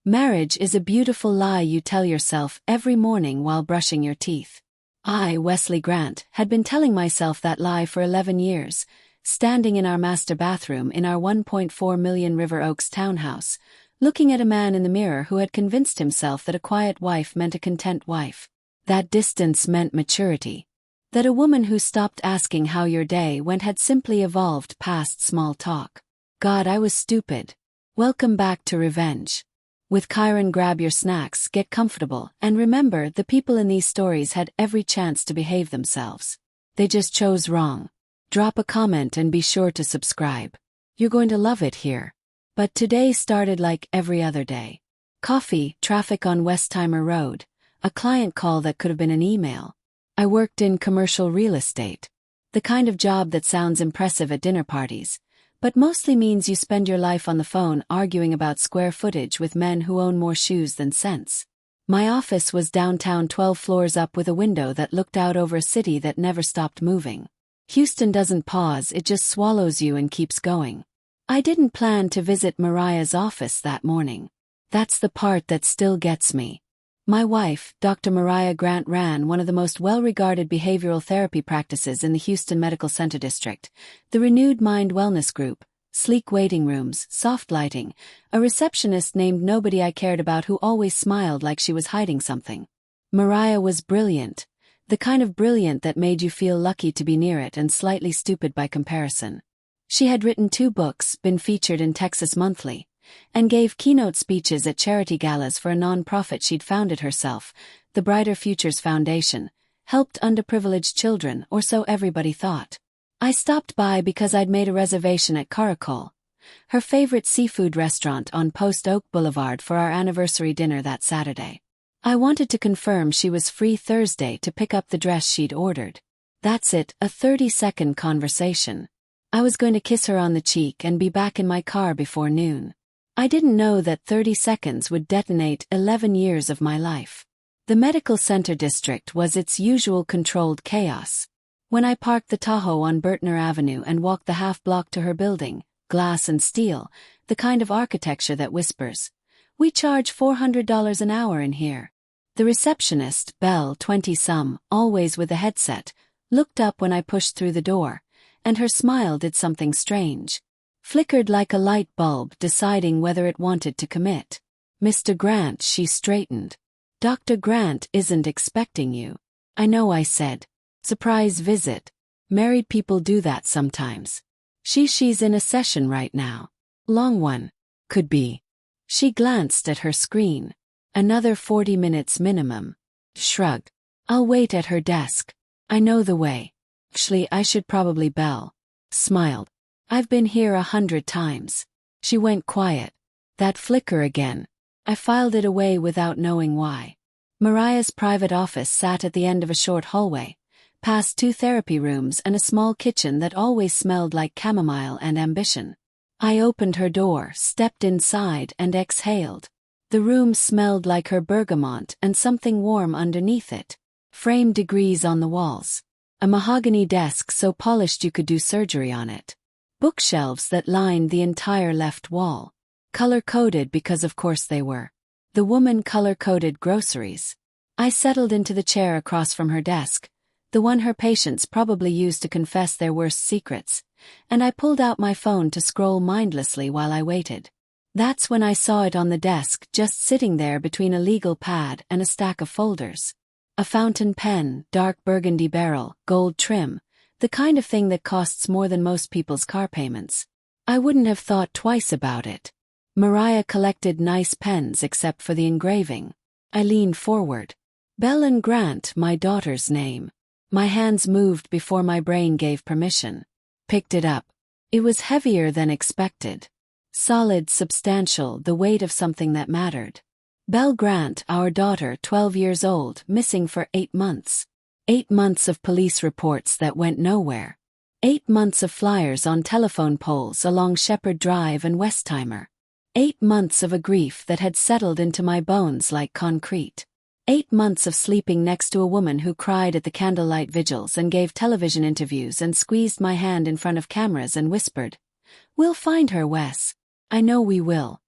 Marriage is a beautiful lie you tell yourself every morning while brushing your teeth. I, Wesley Grant, had been telling myself that lie for 11 years, standing in our master bathroom in our 1.4 million River Oaks townhouse, looking at a man in the mirror who had convinced himself that a quiet wife meant a content wife. That distance meant maturity. That a woman who stopped asking how your day went had simply evolved past small talk. God, I was stupid. Welcome back to Revenge. With Kiren, grab your snacks, get comfortable, and remember, the people in these stories had every chance to behave themselves. They just chose wrong. Drop a comment and be sure to subscribe. You're going to love it here. But today started like every other day. Coffee, traffic on Westheimer Road, a client call that could have been an email. I worked in commercial real estate. The kind of job that sounds impressive at dinner parties, but mostly means you spend your life on the phone arguing about square footage with men who own more shoes than sense. My office was downtown 12 floors up with a window that looked out over a city that never stopped moving. Houston doesn't pause, it just swallows you and keeps going. I didn't plan to visit Mariah's office that morning. That's the part that still gets me. My wife, Dr. Mariah Grant, ran one of the most well-regarded behavioral therapy practices in the Houston Medical Center District, the Renewed Mind Wellness Group, sleek waiting rooms, soft lighting, a receptionist named Nobody I cared about who always smiled like she was hiding something. Mariah was brilliant, the kind of brilliant that made you feel lucky to be near it and slightly stupid by comparison. She had written 2 books, been featured in Texas Monthly, and gave keynote speeches at charity galas for a non-profit she'd founded herself, the Brighter Futures Foundation, helped underprivileged children, or so everybody thought. I stopped by because I'd made a reservation at Caracol, her favorite seafood restaurant on Post Oak Boulevard, for our anniversary dinner that Saturday. I wanted to confirm she was free Thursday to pick up the dress she'd ordered. That's it, a 30-second conversation. I was going to kiss her on the cheek and be back in my car before noon. I didn't know that 30 seconds would detonate 11 years of my life. The medical center district was its usual controlled chaos. When I parked the Tahoe on Bertner Avenue and walked the half-block to her building, glass and steel, the kind of architecture that whispers, "We charge $400 an hour in here." The receptionist, Belle, 20-some, always with a headset, looked up when I pushed through the door, and her smile did something strange. Flickered like a light bulb, deciding whether it wanted to commit. "Mr. Grant," she straightened. "Dr. Grant isn't expecting you." "I know," I said. "Surprise visit. Married people do that sometimes." She's in a session right now." "Long one." "Could be." She glanced at her screen. "Another 40 minutes minimum." Shrugged. "I'll wait at her desk. I know the way." "Actually, I should probably bell." Smiled. "I've been here 100 times. She went quiet. That flicker again. I filed it away without knowing why. Mariah's private office sat at the end of a short hallway, past 2 therapy rooms and a small kitchen that always smelled like chamomile and ambition. I opened her door, stepped inside, and exhaled. The room smelled like her bergamot and something warm underneath it. Framed degrees on the walls. A mahogany desk so polished you could do surgery on it. Bookshelves that lined the entire left wall. Color-coded because of course they were. The woman color-coded groceries. I settled into the chair across from her desk, the one her patients probably used to confess their worst secrets, and I pulled out my phone to scroll mindlessly while I waited. That's when I saw it on the desk, just sitting there between a legal pad and a stack of folders. A fountain pen, dark burgundy barrel, gold trim, the kind of thing that costs more than most people's car payments. I wouldn't have thought twice about it. Mariah collected nice pens except for the engraving. I leaned forward. Belle Grant, my daughter's name. My hands moved before my brain gave permission. Picked it up. It was heavier than expected. Solid, substantial, the weight of something that mattered. Belle Grant, our daughter, 12 years old, missing for 8 months. 8 months of police reports that went nowhere. 8 months of flyers on telephone poles along Shepherd Drive and Westheimer. 8 months of a grief that had settled into my bones like concrete. 8 months of sleeping next to a woman who cried at the candlelight vigils and gave television interviews and squeezed my hand in front of cameras and whispered, "We'll find her, Wes. I know we will."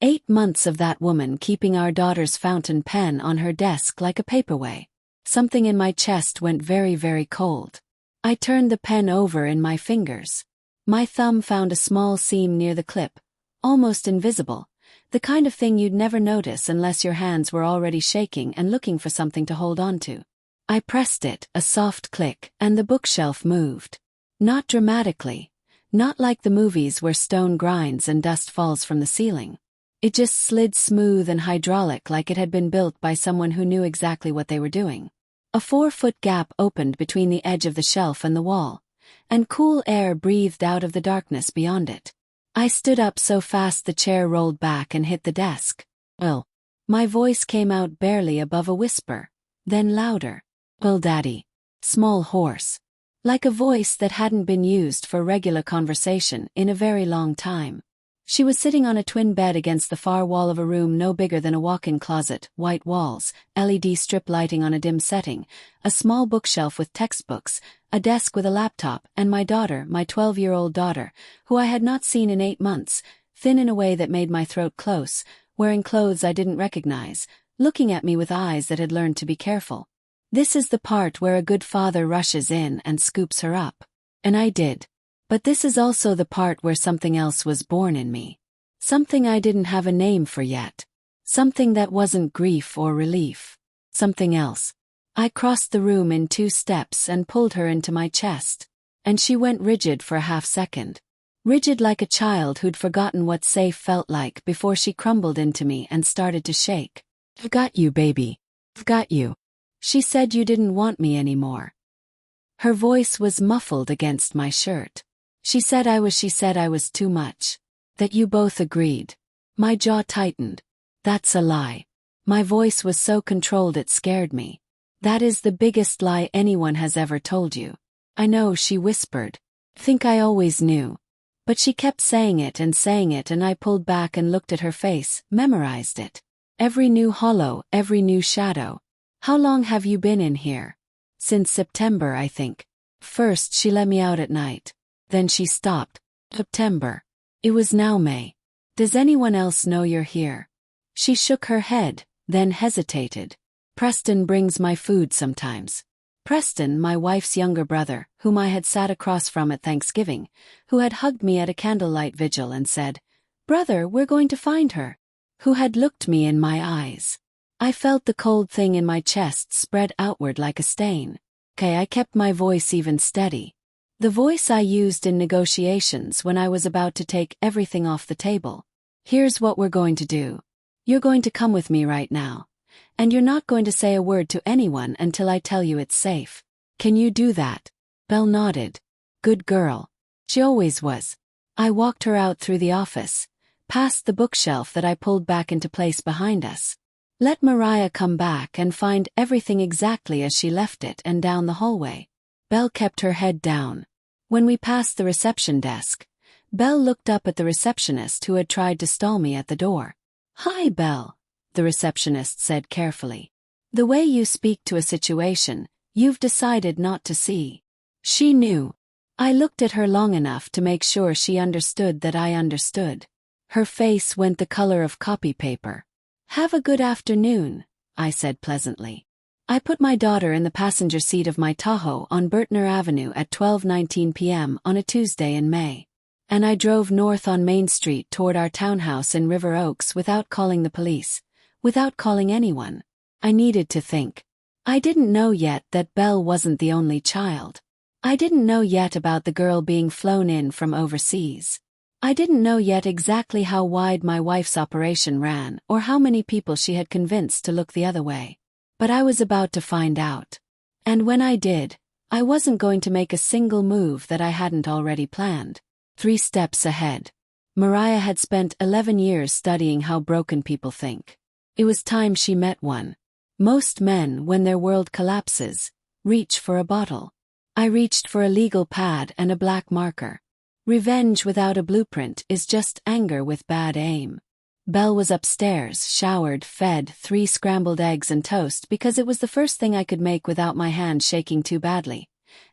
8 months of that woman keeping our daughter's fountain pen on her desk like a paperweight. Something in my chest went very, very cold. I turned the pen over in my fingers. My thumb found a small seam near the clip, almost invisible, the kind of thing you'd never notice unless your hands were already shaking and looking for something to hold on to. I pressed it, a soft click, and the bookshelf moved. Not dramatically, not like the movies where stone grinds and dust falls from the ceiling. It just slid smooth and hydraulic like it had been built by someone who knew exactly what they were doing. A 4-foot gap opened between the edge of the shelf and the wall, and cool air breathed out of the darkness beyond it. I stood up so fast the chair rolled back and hit the desk. "Well." My voice came out barely above a whisper, then louder. "Well, Daddy." Small, hoarse. Like a voice that hadn't been used for regular conversation in a very long time. She was sitting on a twin bed against the far wall of a room no bigger than a walk-in closet, white walls, LED strip lighting on a dim setting, a small bookshelf with textbooks, a desk with a laptop, and my daughter, my 12-year-old daughter, who I had not seen in 8 months, thin in a way that made my throat close, wearing clothes I didn't recognize, looking at me with eyes that had learned to be careful. This is the part where a good father rushes in and scoops her up. And I did. But this is also the part where something else was born in me. Something I didn't have a name for yet. Something that wasn't grief or relief. Something else. I crossed the room in 2 steps and pulled her into my chest. And she went rigid for a half-second. Rigid like a child who'd forgotten what safe felt like before she crumbled into me and started to shake. "I've got you, baby. I've got you." She said you didn't want me anymore. Her voice was muffled against my shirt. She said I was too much. That you both agreed. My jaw tightened. That's a lie. My voice was so controlled it scared me. That is the biggest lie anyone has ever told you. I know, she whispered. Think I always knew. But she kept saying it and I pulled back and looked at her face, memorized it. Every new hollow, every new shadow. How long have you been in here? Since September, I think. First she let me out at night. Then she stopped. September. It was now May. Does anyone else know you're here? She shook her head, then hesitated. Preston brings my food sometimes. Preston, my wife's younger brother, whom I had sat across from at Thanksgiving, who had hugged me at a candlelight vigil and said, "Brother, we're going to find her." Who had looked me in my eyes. I felt the cold thing in my chest spread outward like a stain. I kept my voice even steady. The voice I used in negotiations when I was about to take everything off the table. Here's what we're going to do. You're going to come with me right now. And you're not going to say a word to anyone until I tell you it's safe. Can you do that? Belle nodded. Good girl. She always was. I walked her out through the office, past the bookshelf that I pulled back into place behind us. Let Mariah come back and find everything exactly as she left it and down the hallway. Belle kept her head down. When we passed the reception desk, Belle looked up at the receptionist who had tried to stall me at the door. Hi, Belle, the receptionist said carefully. The way you speak to a situation, you've decided not to see. She knew. I looked at her long enough to make sure she understood that I understood. Her face went the color of copy paper. Have a good afternoon, I said pleasantly. I put my daughter in the passenger seat of my Tahoe on Bertner Avenue at 12:19 p.m. on a Tuesday in May. And I drove north on Main Street toward our townhouse in River Oaks without calling the police, without calling anyone. I needed to think. I didn't know yet that Belle wasn't the only child. I didn't know yet about the girl being flown in from overseas. I didn't know yet exactly how wide my wife's operation ran or how many people she had convinced to look the other way. But I was about to find out. And when I did, I wasn't going to make a single move that I hadn't already planned. 3 steps ahead. Mariah had spent 11 years studying how broken people think. It was time she met one. Most men, when their world collapses, reach for a bottle. I reached for a legal pad and a black marker. Revenge without a blueprint is just anger with bad aim. Belle was upstairs, showered, fed, 3 scrambled eggs and toast because it was the first thing I could make without my hand shaking too badly,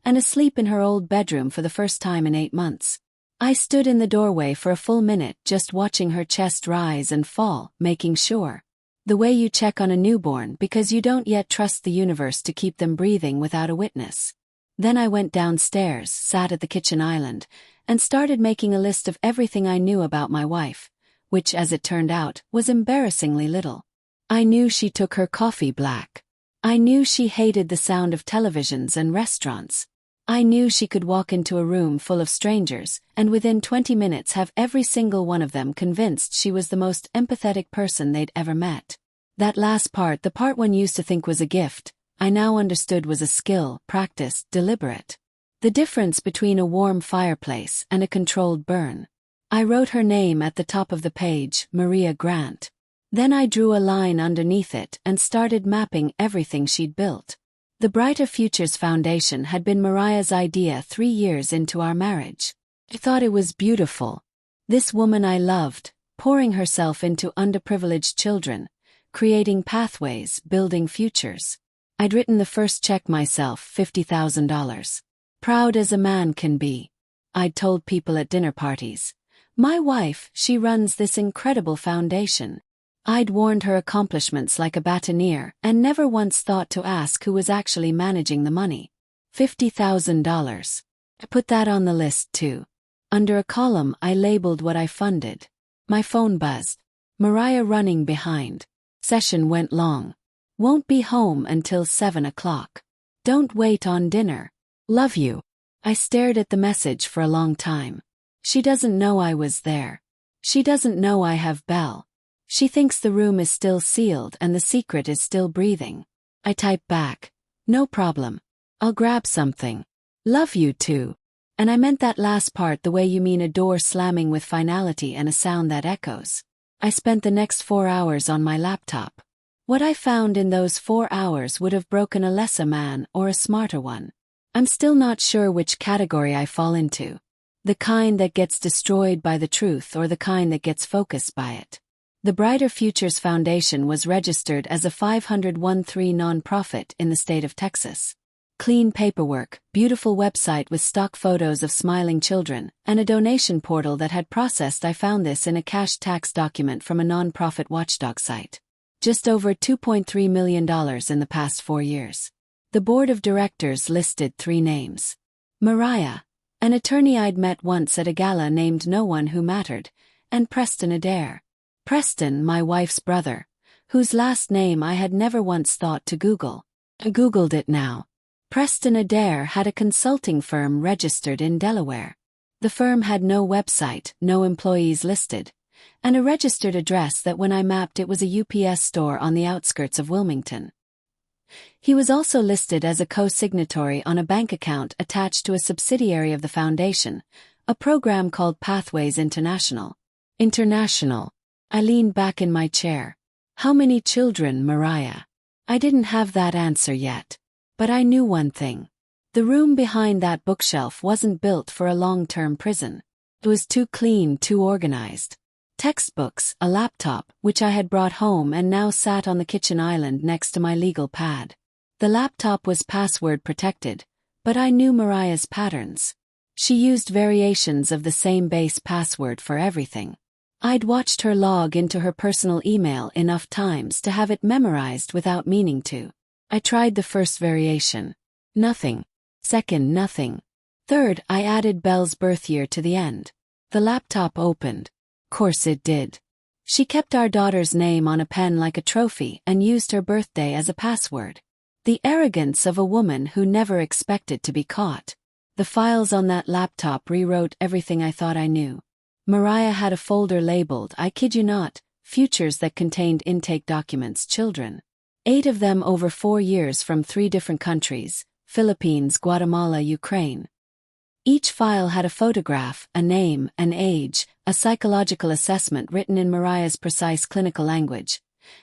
and asleep in her old bedroom for the first time in 8 months. I stood in the doorway for a full minute just watching her chest rise and fall, making sure. The way you check on a newborn because you don't yet trust the universe to keep them breathing without a witness. Then I went downstairs, sat at the kitchen island, and started making a list of everything I knew about my wife, which, as it turned out, was embarrassingly little. I knew she took her coffee black. I knew she hated the sound of televisions and restaurants. I knew she could walk into a room full of strangers, and within 20 minutes have every single one of them convinced she was the most empathetic person they'd ever met. That last part, the part one used to think was a gift, I now understood was a skill, practiced, deliberate. The difference between a warm fireplace and a controlled burn. I wrote her name at the top of the page, Maria Grant. Then I drew a line underneath it and started mapping everything she'd built. The Brighter Futures Foundation had been Mariah's idea 3 years into our marriage. I thought it was beautiful. This woman I loved, pouring herself into underprivileged children, creating pathways, building futures. I'd written the first check myself, $50,000. Proud as a man can be. I'd told people at dinner parties. My wife, she runs this incredible foundation. I'd warned her accomplishments like a batoonier and never once thought to ask who was actually managing the money. $50,000. I put that on the list too. Under a column I labeled what I funded. My phone buzzed. Mariah running behind. Session went long. Won't be home until 7 o'clock. Don't wait on dinner. Love you. I stared at the message for a long time. She doesn't know I was there. She doesn't know I have Belle. She thinks the room is still sealed and the secret is still breathing. I type back. No problem. I'll grab something. Love you too. And I meant that last part the way you mean a door slamming with finality and a sound that echoes. I spent the next 4 hours on my laptop. What I found in those 4 hours would have broken a lesser man or a smarter one. I'm still not sure which category I fall into. The kind that gets destroyed by the truth or the kind that gets focused by it. The Brighter Futures Foundation was registered as a 501(c)(3) nonprofit in the state of Texas. Clean paperwork, beautiful website with stock photos of smiling children, and a donation portal that had processed. I found this in a cash tax document from a nonprofit watchdog site. Just over $2.3 million in the past 4 years. The board of directors listed 3 names. Mariah, an attorney I'd met once at a gala named No One Who Mattered, and Preston Adair. Preston, my wife's brother, whose last name I had never once thought to Google. I Googled it now. Preston Adair had a consulting firm registered in Delaware. The firm had no website, no employees listed, and a registered address that when I mapped it was a UPS store on the outskirts of Wilmington. He was also listed as a co-signatory on a bank account attached to a subsidiary of the foundation, a program called Pathways International. International. I leaned back in my chair. How many children, Mariah? I didn't have that answer yet. But I knew one thing. The room behind that bookshelf wasn't built for a long-term prison. It was too clean, too organized. Textbooks, a laptop, which I had brought home and now sat on the kitchen island next to my legal pad. The laptop was password protected, but I knew Mariah's patterns. She used variations of the same base password for everything. I'd watched her log into her personal email enough times to have it memorized without meaning to. I tried the first variation. Nothing. Second, nothing. Third, I added Belle's birth year to the end. The laptop opened. Course it did. She kept our daughter's name on a pen like a trophy and used her birthday as a password. The arrogance of a woman who never expected to be caught. The files on that laptop rewrote everything I thought I knew. Mariah had a folder labeled, I kid you not, Futures, that contained intake documents, children. 8 of them over 4 years from 3 different countries, Philippines, Guatemala, Ukraine. Each file had a photograph, a name, an age, a psychological assessment written in Mariah's precise clinical language,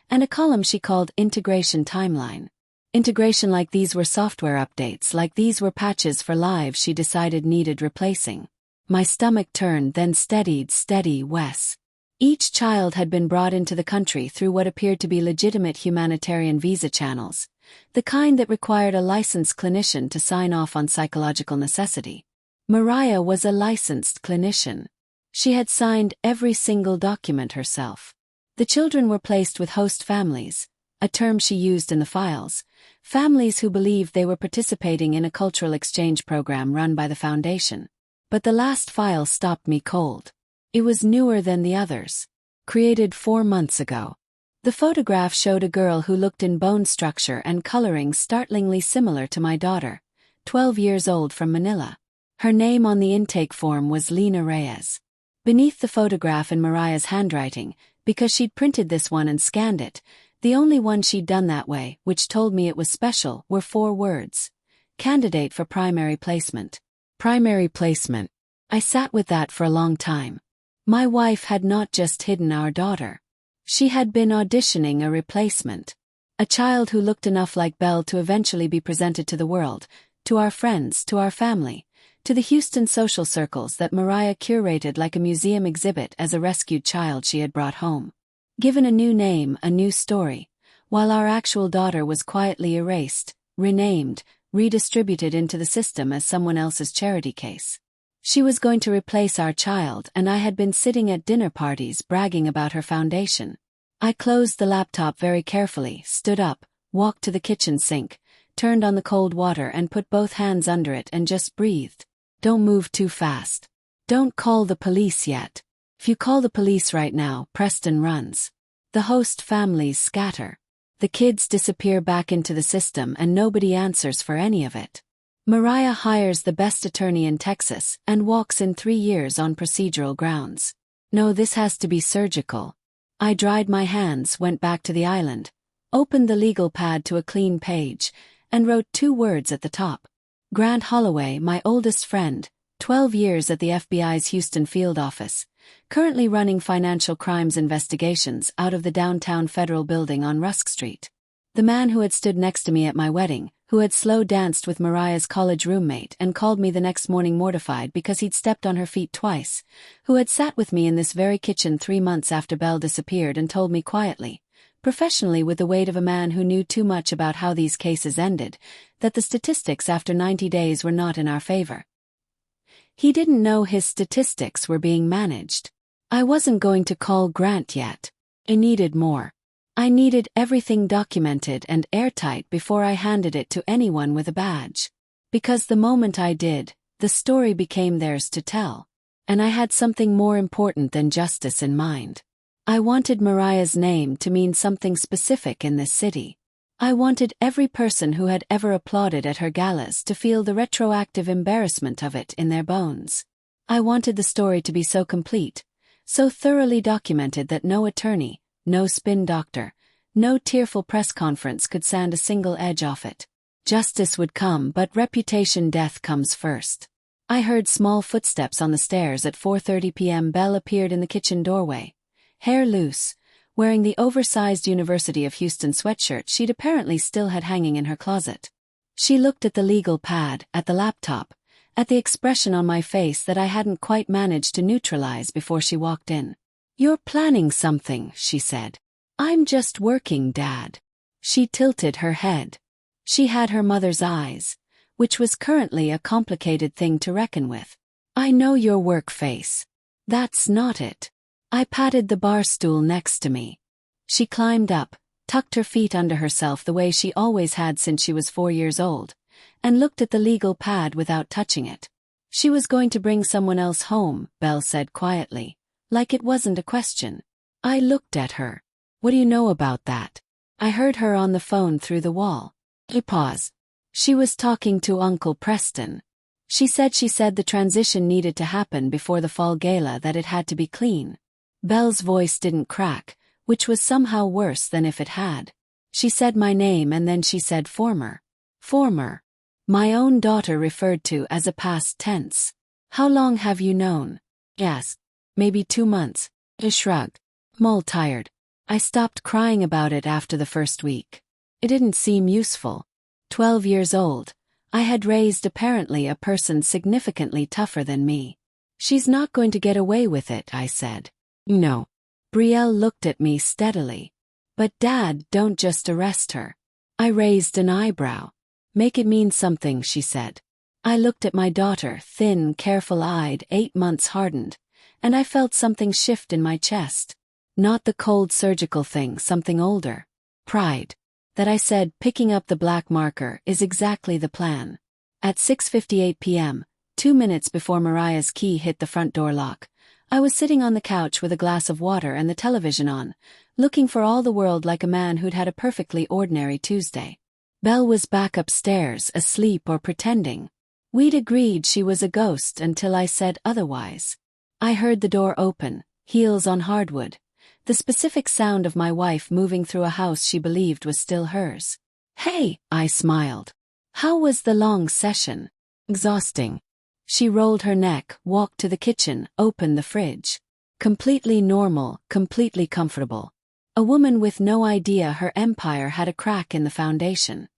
and a column she called Integration Timeline. Integration, like these were software updates, like these were patches for lives she decided needed replacing. My stomach turned, then steadied. Steady, Wes. Each child had been brought into the country through what appeared to be legitimate humanitarian visa channels, the kind that required a licensed clinician to sign off on psychological necessity. Mariah was a licensed clinician. She had signed every single document herself. The children were placed with host families, a term she used in the files, families who believed they were participating in a cultural exchange program run by the foundation. But the last file stopped me cold. It was newer than the others. Created 4 months ago. The photograph showed a girl who looked in bone structure and coloring startlingly similar to my daughter, 12 years old, from Manila. Her name on the intake form was Lena Reyes. Beneath the photograph in Mariah's handwriting, because she'd printed this one and scanned it, the only one she'd done that way, which told me it was special, were 4 words. Candidate for primary placement. Primary placement. I sat with that for a long time. My wife had not just hidden our daughter. She had been auditioning a replacement. A child who looked enough like Belle to eventually be presented to the world, to our friends, to our family, to the Houston social circles that Mariah curated like a museum exhibit as a rescued child she had brought home. Given a new name, a new story, while our actual daughter was quietly erased, renamed, redistributed into the system as someone else's charity case. She was going to replace our child, and I had been sitting at dinner parties bragging about her foundation. I closed the laptop very carefully, stood up, walked to the kitchen sink, turned on the cold water and put both hands under it and just breathed. Don't move too fast. Don't call the police yet. If you call the police right now, Preston runs. The host families scatter. The kids disappear back into the system and nobody answers for any of it. Mariah hires the best attorney in Texas and walks in 3 years on procedural grounds. No, this has to be surgical. I dried my hands, went back to the island, opened the legal pad to a clean page, and wrote 2 words at the top. Grant Holloway, my oldest friend, 12 years at the FBI's Houston field office, currently running financial crimes investigations out of the downtown federal building on Rusk Street. The man who had stood next to me at my wedding, who had slow danced with Mariah's college roommate and called me the next morning mortified because he'd stepped on her feet twice, who had sat with me in this very kitchen 3 months after Belle disappeared and told me quietly, professionally with the weight of a man who knew too much about how these cases ended, that the statistics after 90 days were not in our favor. He didn't know his statistics were being managed. I wasn't going to call Grant yet. I needed more. I needed everything documented and airtight before I handed it to anyone with a badge. Because the moment I did, the story became theirs to tell. And I had something more important than justice in mind. I wanted Mariah's name to mean something specific in this city. I wanted every person who had ever applauded at her galas to feel the retroactive embarrassment of it in their bones. I wanted the story to be so complete, so thoroughly documented that no attorney, no spin doctor, no tearful press conference could sand a single edge off it. Justice would come, but reputation death comes first. I heard small footsteps on the stairs at 4:30 p.m. Belle appeared in the kitchen doorway, hair loose, wearing the oversized University of Houston sweatshirt she'd apparently still had hanging in her closet. She looked at the legal pad, at the laptop, at the expression on my face that I hadn't quite managed to neutralize before she walked in. "You're planning something," she said. "I'm just working, Dad." She tilted her head. She had her mother's eyes, which was currently a complicated thing to reckon with. "I know your work face. That's not it." I patted the bar stool next to me. She climbed up, tucked her feet under herself the way she always had since she was 4 years old, and looked at the legal pad without touching it. "She was going to bring someone else home," Belle said quietly, like it wasn't a question. I looked at her. "What do you know about that?" I heard her on the phone through the wall. I paused. She was talking to Uncle Preston. She said the transition needed to happen before the fall gala, that it had to be clean. Belle's voice didn't crack, which was somehow worse than if it had. She said my name and then she said former. Former. My own daughter referred to as a past tense. "How long have you known?" "Yes. Maybe 2 months. I shrugged. "I'm all tired. I stopped crying about it after the first week. It didn't seem useful. 12 years old. I had raised apparently a person significantly tougher than me. "She's not going to get away with it," I said. "No." Brielle looked at me steadily. "But Dad, don't just arrest her." I raised an eyebrow. "Make it mean something," she said. I looked at my daughter, thin, careful-eyed, 8 months hardened, and I felt something shift in my chest. Not the cold surgical thing, something older. Pride. That I said, picking up the black marker, is exactly the plan. At 6:58 p.m., 2 minutes before Mariah's key hit the front door lock, I was sitting on the couch with a glass of water and the television on, looking for all the world like a man who'd had a perfectly ordinary Tuesday. Belle was back upstairs, asleep or pretending. We'd agreed she was a ghost until I said otherwise. I heard the door open, heels on hardwood, the specific sound of my wife moving through a house she believed was still hers. "Hey," I smiled. "How was the long session?" "Exhausting." She rolled her neck, walked to the kitchen, opened the fridge. Completely normal, completely comfortable. A woman with no idea her empire had a crack in the foundation.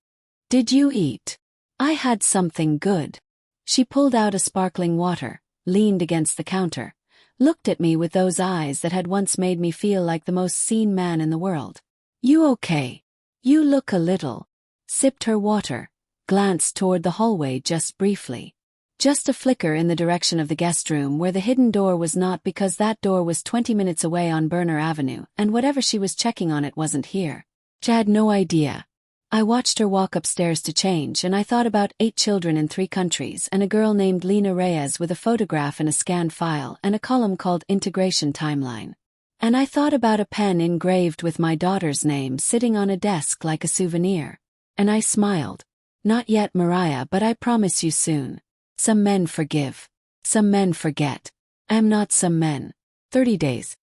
"Did you eat?" "I had something good." She pulled out a sparkling water, leaned against the counter, looked at me with those eyes that had once made me feel like the most seen man in the world. "You okay? You look a little." Sipped her water, glanced toward the hallway just briefly. Just a flicker in the direction of the guest room where the hidden door was not, because that door was 20 minutes away on Burner Avenue, and whatever she was checking on it wasn't here. She had no idea. I watched her walk upstairs to change, and I thought about 8 children in 3 countries and a girl named Lena Reyes with a photograph in a scanned file and a column called Integration Timeline. And I thought about a pen engraved with my daughter's name sitting on a desk like a souvenir. And I smiled. "Not yet, Mariah, but I promise you soon. Some men forgive. Some men forget. I'm not some men." 30 days.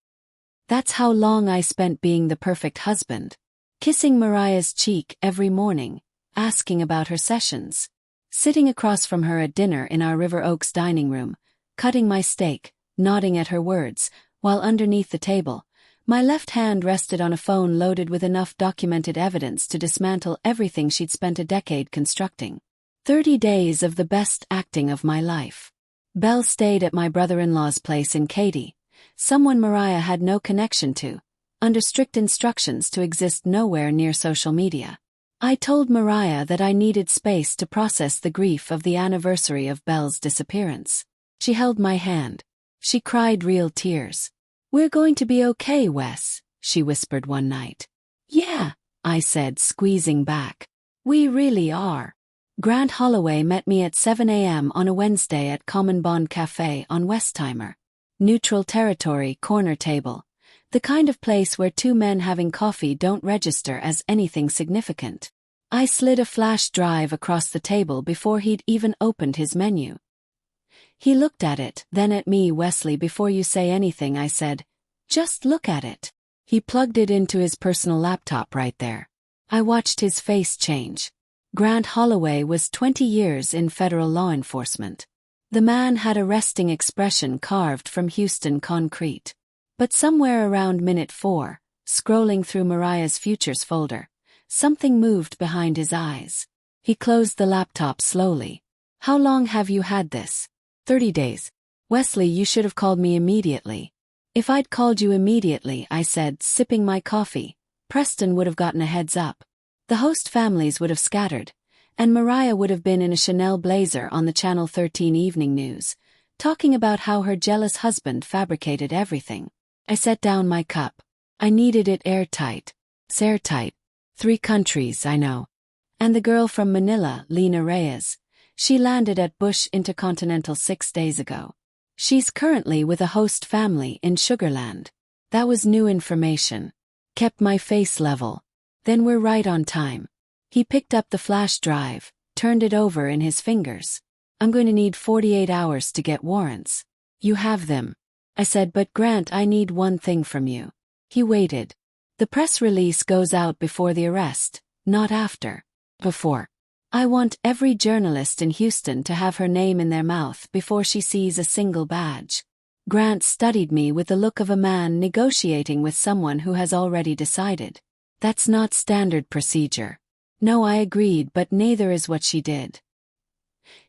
That's how long I spent being the perfect husband. Kissing Mariah's cheek every morning, asking about her sessions. Sitting across from her at dinner in our River Oaks dining room, cutting my steak, nodding at her words, while underneath the table, my left hand rested on a phone loaded with enough documented evidence to dismantle everything she'd spent a decade constructing. 30 days of the best acting of my life. Belle stayed at my brother-in-law's place in Katy, someone Mariah had no connection to, under strict instructions to exist nowhere near social media. I told Mariah that I needed space to process the grief of the anniversary of Belle's disappearance. She held my hand. She cried real tears. "We're going to be okay, Wes," she whispered one night. "Yeah," I said, squeezing back. "We really are." Grant Holloway met me at 7 a.m. on a Wednesday at Common Bond Cafe on Westheimer. Neutral territory, corner table. The kind of place where 2 men having coffee don't register as anything significant. I slid a flash drive across the table before he'd even opened his menu. He looked at it, then at me. "Wesley, before you say anything," I said, "just look at it." He plugged it into his personal laptop right there. I watched his face change. Grant Holloway was 20 years in federal law enforcement. The man had a resting expression carved from Houston concrete. But somewhere around minute 4, scrolling through Mariah's Futures folder, something moved behind his eyes. He closed the laptop slowly. "How long have you had this?" 30 days. "Wesley, you should have called me immediately." "If I'd called you immediately," I said, sipping my coffee, "Preston would have gotten a heads up. The host families would have scattered, and Mariah would have been in a Chanel blazer on the Channel 13 Evening News, talking about how her jealous husband fabricated everything." I set down my cup. I needed it airtight. Airtight. 3 countries, I know. And the girl from Manila, Lena Reyes. She landed at Bush Intercontinental 6 days ago. She's currently with a host family in Sugarland. That was new information. Kept my face level. Then we're right on time. He picked up the flash drive, turned it over in his fingers. "I'm going to need 48 hours to get warrants." "You have them." I said, "But Grant, I need one thing from you." He waited. "The press release goes out before the arrest, not after." "Before. I want every journalist in Houston to have her name in their mouth before she sees a single badge." Grant studied me with the look of a man negotiating with someone who has already decided. "That's not standard procedure." "No," I agreed, "but neither is what she did."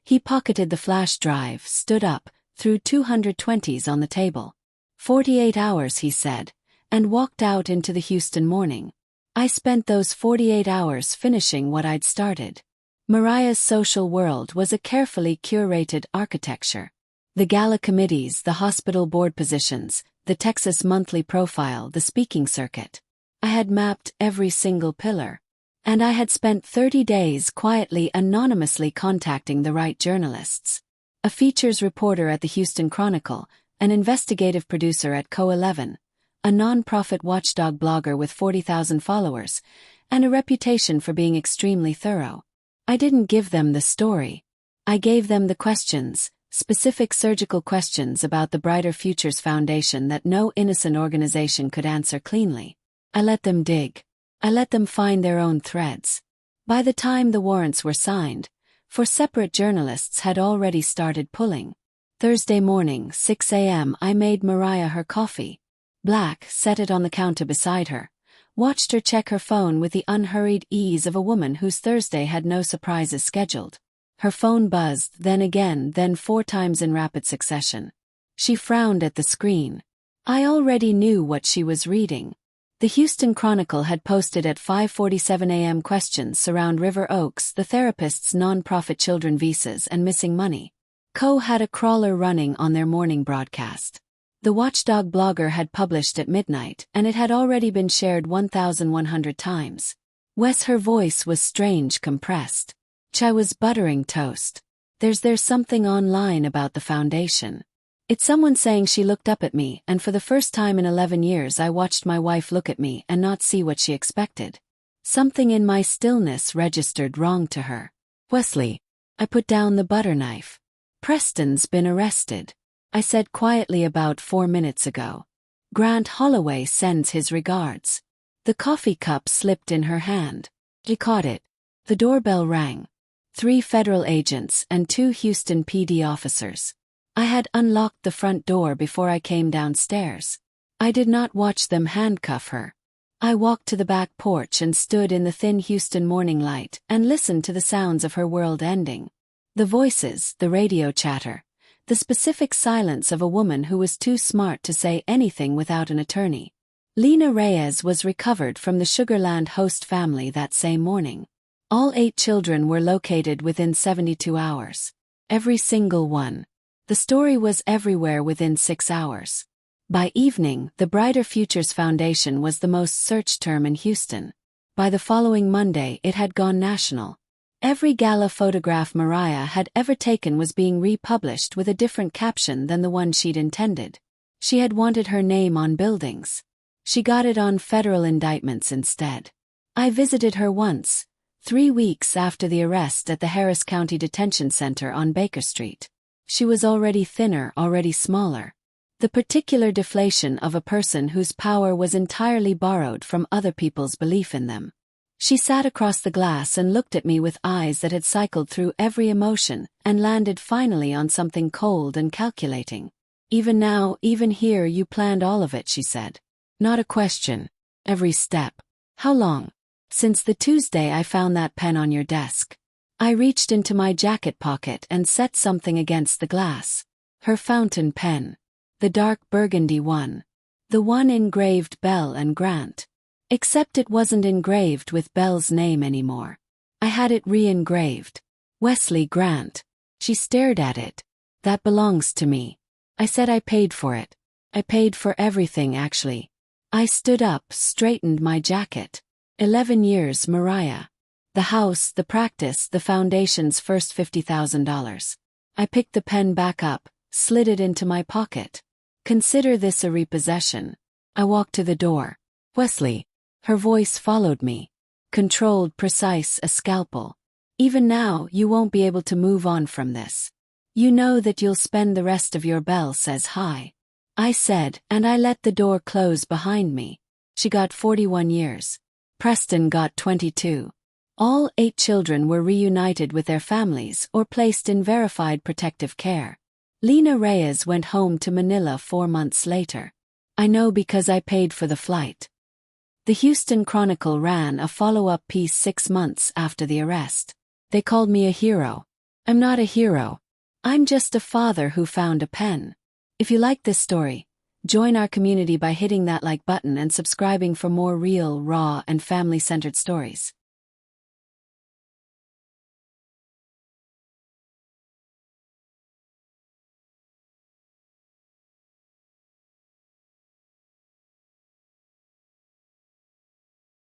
He pocketed the flash drive, stood up, threw 220s on the table. 48 hours, he said, and walked out into the Houston morning. I spent those 48 hours finishing what I'd started. Mariah's social world was a carefully curated architecture. The gala committees, the hospital board positions, the Texas Monthly Profile, the speaking circuit. I had mapped every single pillar. And I had spent 30 days quietly, anonymously contacting the right journalists. A features reporter at the Houston Chronicle, an investigative producer at Co-11, a non-profit watchdog blogger with 40,000 followers, and a reputation for being extremely thorough. I didn't give them the story. I gave them the questions, specific surgical questions about the Brighter Futures Foundation that no innocent organization could answer cleanly. I let them dig. I let them find their own threads. By the time the warrants were signed, 4 separate journalists had already started pulling. Thursday morning, 6 a.m., I made Mariah her coffee. Black, set it on the counter beside her. Watched her check her phone with the unhurried ease of a woman whose Thursday had no surprises scheduled. Her phone buzzed, then again, then 4 times in rapid succession. She frowned at the screen. I already knew what she was reading. The Houston Chronicle had posted at 5:47 a.m. questions surround River Oaks, the therapist's non-profit children visas and missing money. Co had a crawler running on their morning broadcast. The watchdog blogger had published at midnight, and it had already been shared 1,100 times. Her voice was strange, compressed. I was buttering toast. There's something online about the foundation. It's someone saying she looked up at me, and for the first time in 11 years I watched my wife look at me and not see what she expected. Something in my stillness registered wrong to her. Wesley. I put down the butter knife. Preston's been arrested. I said quietly about 4 minutes ago. Grant Holloway sends his regards. The coffee cup slipped in her hand. He caught it. The doorbell rang. 3 federal agents and 2 Houston PD officers. I had unlocked the front door before I came downstairs. I did not watch them handcuff her. I walked to the back porch and stood in the thin Houston morning light and listened to the sounds of her world ending. The voices, the radio chatter, the specific silence of a woman who was too smart to say anything without an attorney. Lena Reyes was recovered from the Sugarland host family that same morning. All 8 children were located within 72 hours. Every single one. The story was everywhere within 6 hours. By evening, the Brighter Futures Foundation was the most searched term in Houston. By the following Monday, it had gone national. Every gala photograph Mariah had ever taken was being republished with a different caption than the one she'd intended. She had wanted her name on buildings. She got it on federal indictments instead. I visited her once, 3 weeks after the arrest at the Harris County Detention Center on Baker Street. She was already thinner, already smaller. The particular deflation of a person whose power was entirely borrowed from other people's belief in them. She sat across the glass and looked at me with eyes that had cycled through every emotion and landed finally on something cold and calculating. Even now, even here, you planned all of it, she said. Not a question. Every step. How long? Since the Tuesday I found that pen on your desk. I reached into my jacket pocket and set something against the glass. Her fountain pen. The dark burgundy one. The one engraved Bell and Grant. Except it wasn't engraved with Bell's name anymore. I had it re-engraved. Wesley Grant. She stared at it. That belongs to me. I said I paid for it. I paid for everything, actually. I stood up, straightened my jacket. 11 years, Mariah. The house, the practice, the foundation's first $50,000. I picked the pen back up, slid it into my pocket. Consider this a repossession. I walked to the door. Wesley. Her voice followed me. Controlled, precise, a scalpel. Even now, you won't be able to move on from this. You know that you'll spend the rest of your Bell says hi. I said, and I let the door close behind me. She got 41 years. Preston got 22. All 8 children were reunited with their families or placed in verified protective care. Lena Reyes went home to Manila 4 months later. I know because I paid for the flight. The Houston Chronicle ran a follow-up piece 6 months after the arrest. They called me a hero. I'm not a hero. I'm just a father who found a pen. If you like this story, join our community by hitting that like button and subscribing for more real, raw, and family-centered stories.